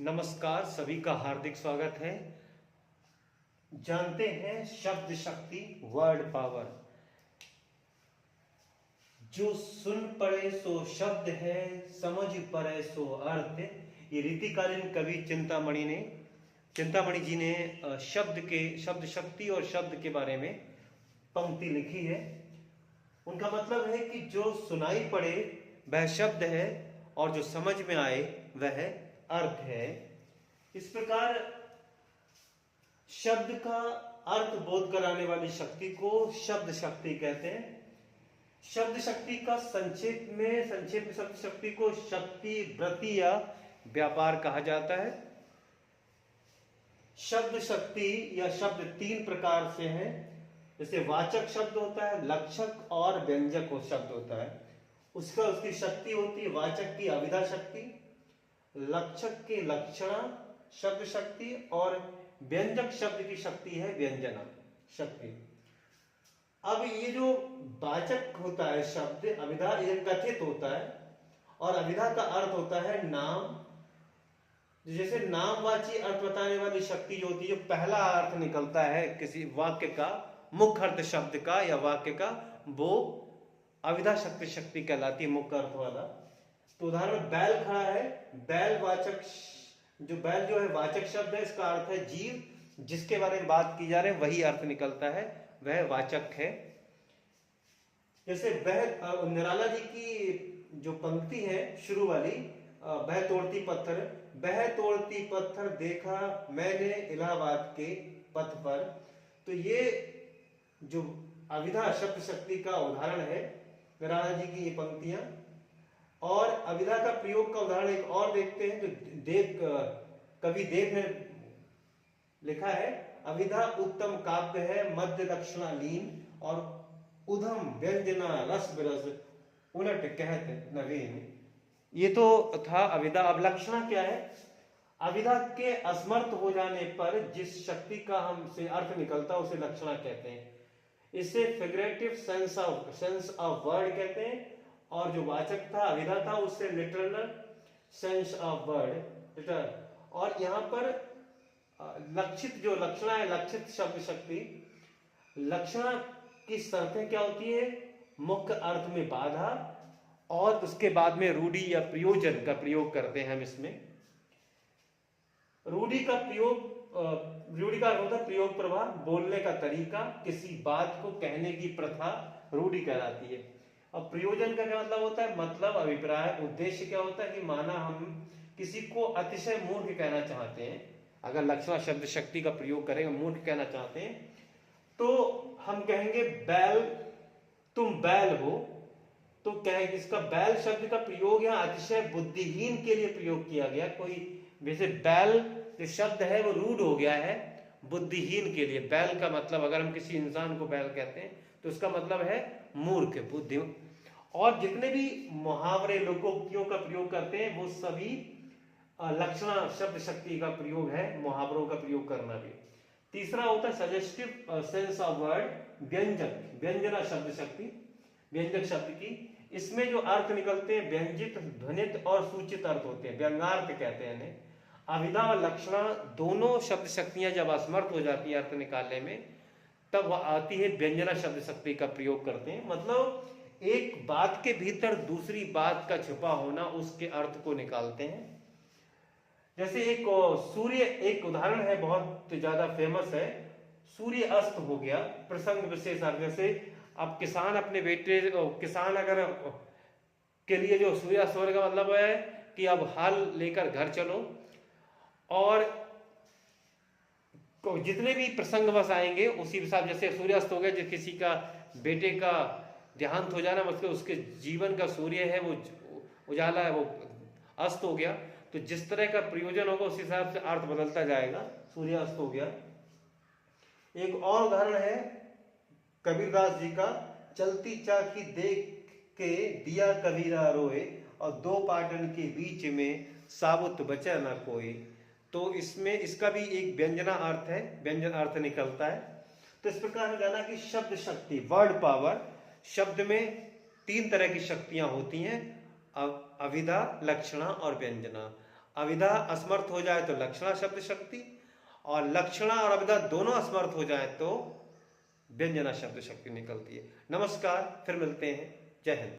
नमस्कार, सभी का हार्दिक स्वागत है। जानते हैं शब्द शक्ति, वर्ड पावर। जो सुन पड़े सो शब्द है, समझ पड़े सो अर्थ। ये रीतिकालीन कवि चिंतामणि जी ने शब्द शक्ति और शब्द के बारे में पंक्ति लिखी है। उनका मतलब है कि जो सुनाई पड़े वह शब्द है और जो समझ में आए वह अर्थ है। इस प्रकार शब्द का अर्थ बोध कराने वाली शक्ति को शब्द शक्ति कहते हैं। शब्द शक्ति का संक्षेप में शब्द शक्ति को शक्ति, वृत्ति या व्यापार कहा जाता है। शब्द शक्ति या शब्द तीन प्रकार से है। जैसे वाचक शब्द होता है, लक्षक और व्यंजक शब्द होता है। उसकी शक्ति होती है वाचक की अभिधा शक्ति, लक्षक की लक्षणा शब्द शक्ति और व्यंजक शब्द की शक्ति है व्यंजना शक्ति। अब ये जो वाचक होता है शब्द अभिधा, ये कथित होता है और अभिधा का अर्थ होता है नाम। जैसे नामवाची अर्थ बताने वाली शक्ति जो होती है, जो पहला अर्थ निकलता है किसी वाक्य का, मुख्य अर्थ शब्द का या वाक्य का, वो अभिधा शक्ति कहलाती है, मुख्य अर्थ वाला। तो उदाहरण में बैल खड़ा है, बैल जो है वाचक शब्द है। इसका अर्थ है जीव, जिसके बारे में बात की जा रही है वही अर्थ निकलता है, वह वाचक है। जैसे वह निराला जी की जो पंक्ति है शुरू वाली, वह तोड़ती पत्थर देखा मैंने इलाहाबाद के पथ पर। तो ये जो अभिधा शब्द शक्ति का उदाहरण है निराला जी की ये पंक्तियां। और अभिधा का प्रयोग का उदाहरण एक और देखते हैं, जो कवि देव ने लिखा है। अभिधा उत्तम काव्य है, मध्य लक्षणा लीन और उधम व्यंजना रस विरस उलट कहत नवीन। ये तो था अभिधा। अब लक्षणा क्या है? अभिधा के असमर्थ हो जाने पर जिस शक्ति का हमसे अर्थ निकलता है उसे लक्षणा कहते हैं। इसे फिगरेटिव सेंस ऑफ वर्ड कहते हैं। और जो वाचक था अभिधा था, उससे लिटरल सेंस ऑफ वर्ड। और यहाँ पर लक्षित जो लक्षणा है, लक्षित शब्द शक्ति, लक्षणा की शर्तें क्या होती है? मुख्य अर्थ में बाधा और उसके बाद में रूढ़ि या प्रयोजन का प्रयोग करते हैं हम इसमें। रूढ़ि का होता है प्रयोग प्रभाव, बोलने का तरीका, किसी बात को कहने की प्रथा रूढ़ि कहलाती है। अब प्रयोजन का क्या मतलब होता है? मतलब, अभिप्राय। उद्देश्य क्या होता है कि माना हम किसी को अतिशय मूर्ख कहना चाहते हैं, अगर लक्षणा शब्द शक्ति का प्रयोग करेंगे, मूर्ख कहना चाहते हैं, तो हम कहेंगे बैल, तुम बैल हो। तो क्या है, इसका बैल शब्द का प्रयोग यहाँ अतिशय बुद्धिहीन के लिए प्रयोग किया गया। कोई वैसे बैल जो शब्द है वो रूड हो गया है बुद्धिहीन के लिए। बैल का मतलब, अगर हम किसी इंसान को बैल कहते हैं तो उसका मतलब है मूर्ख, बुद्धि। और जितने भी मुहावरे, लोकोक्तियों का प्रयोग करते हैं वो सभी लक्षणा शब्द शक्ति का प्रयोग है, मुहावरों का प्रयोग करना भी। तीसरा होता है सजेस्टिव सेंस ऑफ वर्ड, व्यंजना शब्द शक्ति, व्यंजक शब्द की। इसमें जो अर्थ निकलते हैं व्यंजित, ध्वनित और सूचित अर्थ होते हैं, व्यंग्यार्थ कहते हैं इन्हें। अभिधा और लक्षणा दोनों शब्द शक्तियां जब असमर्थ हो जाती है अर्थ निकालने में, तब वह आती है व्यंजना शब्द शक्ति का प्रयोग करते हैं। मतलब एक बात के भीतर दूसरी बात का छुपा होना, उसके अर्थ को निकालते हैं। जैसे एक उदाहरण है, बहुत ज्यादा फेमस है, सूर्य अस्त हो गया, प्रसंग विशेष अर्थ। जैसे अब किसान अपने बेटे, किसान अगर के लिए जो सूर्यास्त होने का मतलब है कि अब हल लेकर घर चलो, और जितने भी प्रसंग बस आएंगे उसी हिसाब, जैसे सूर्यास्त हो गया, जो किसी का बेटे का देहांत हो जाना, मतलब उसके जीवन का सूर्य है वो उजाला है, वो अस्त हो गया। तो जिस तरह का प्रयोजन होगा उस हिसाब से अर्थ बदलता जाएगा। सूर्यास्त हो गया। एक और उदाहरण है कबीरदास जी का, चलती चाकी देख के दिया कबीरा रोए और दो पाटन के बीच में साबुत बचा ना कोई। तो इसमें इसका भी एक व्यंजना अर्थ है, व्यंजन अर्थ निकलता है। तो इस प्रकार जाना कि शब्द शक्ति, वर्ड पावर, शब्द में तीन तरह की शक्तियां होती हैं, अभिधा, लक्षणा और व्यंजना। अविधा असमर्थ हो जाए तो लक्षणा शब्द शक्ति, और लक्षणा और अविधा दोनों असमर्थ हो जाए तो व्यंजना शब्द शक्ति निकलती है। नमस्कार, फिर मिलते हैं। जय हिंद।